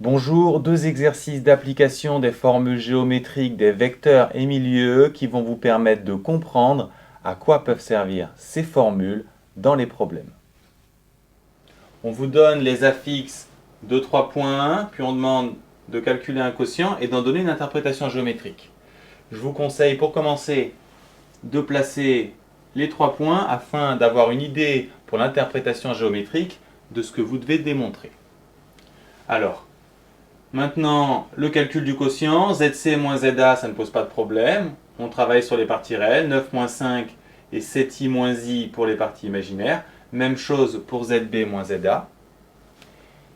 Bonjour, deux exercices d'application des formules géométriques des vecteurs et milieux qui vont vous permettre de comprendre à quoi peuvent servir ces formules dans les problèmes. On vous donne les affixes de 3 points, puis on demande de calculer un quotient et d'en donner une interprétation géométrique. Je vous conseille pour commencer de placer les 3 points afin d'avoir une idée pour l'interprétation géométrique de ce que vous devez démontrer. Alors, maintenant, le calcul du quotient, ZC moins ZA, ça ne pose pas de problème. On travaille sur les parties réelles, 9 moins 5 et 7i moins i pour les parties imaginaires. Même chose pour ZB moins ZA.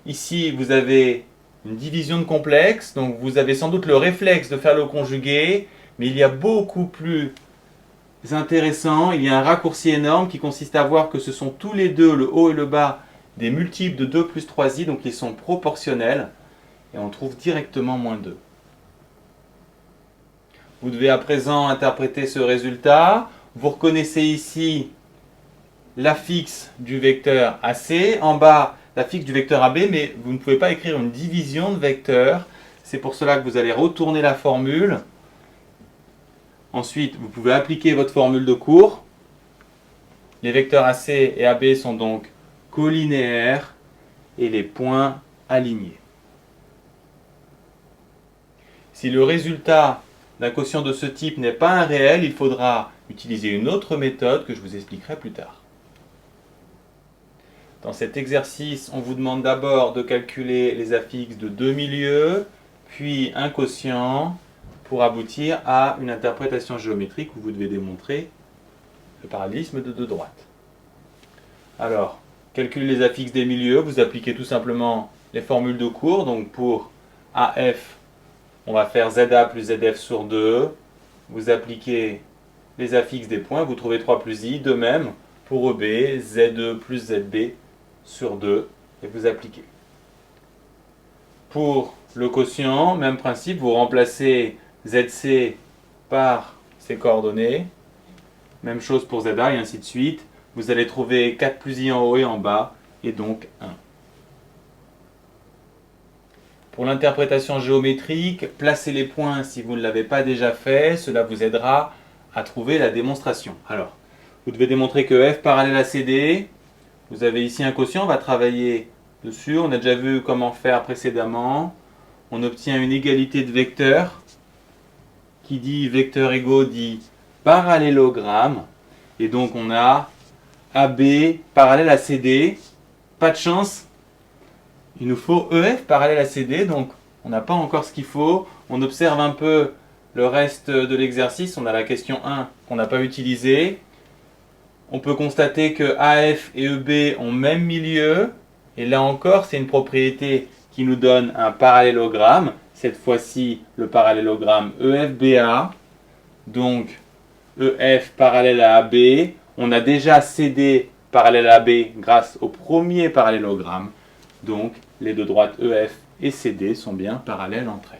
Ici, vous avez une division de complexe, donc vous avez sans doute le réflexe de faire le conjugué, mais il y a beaucoup plus intéressant, il y a un raccourci énorme qui consiste à voir que ce sont tous les deux, le haut et le bas, des multiples de 2 plus 3i, donc ils sont proportionnels. Et on trouve directement moins 2. Vous devez à présent interpréter ce résultat. Vous reconnaissez ici l'affixe du vecteur AC, en bas l'affixe du vecteur AB, mais vous ne pouvez pas écrire une division de vecteurs. C'est pour cela que vous allez retourner la formule. Ensuite, vous pouvez appliquer votre formule de cours. Les vecteurs AC et AB sont donc collinéaires et les points alignés. Si le résultat d'un quotient de ce type n'est pas un réel, il faudra utiliser une autre méthode que je vous expliquerai plus tard. Dans cet exercice, on vous demande d'abord de calculer les affixes de deux milieux, puis un quotient pour aboutir à une interprétation géométrique où vous devez démontrer le parallélisme de deux droites. Alors, calculer les affixes des milieux, vous appliquez tout simplement les formules de cours. Donc pour AF, on va faire ZA plus ZF sur 2. Vous appliquez les affixes des points, vous trouvez 3 plus I. De même, pour EB, ZE plus ZB sur 2. Et vous appliquez. Pour le quotient, même principe, vous remplacez ZC par ses coordonnées. Même chose pour ZA et ainsi de suite. Vous allez trouver 4 plus I en haut et en bas, et donc 1. Pour l'interprétation géométrique, placez les points si vous ne l'avez pas déjà fait. Cela vous aidera à trouver la démonstration. Alors, vous devez démontrer que F parallèle à CD. Vous avez ici un quotient, on va travailler dessus. On a déjà vu comment faire précédemment. On obtient une égalité de vecteurs. Qui dit vecteur égaux dit parallélogramme. Et donc on a AB parallèle à CD. Pas de chance. Il nous faut EF parallèle à CD, donc on n'a pas encore ce qu'il faut. On observe un peu le reste de l'exercice. On a la question 1 qu'on n'a pas utilisée. On peut constater que AF et EB ont même milieu. Et là encore, c'est une propriété qui nous donne un parallélogramme. Cette fois-ci, le parallélogramme EFBA. Donc, EF parallèle à AB. On a déjà CD parallèle à AB grâce au premier parallélogramme. Donc, les deux droites EF et CD sont bien parallèles entre elles.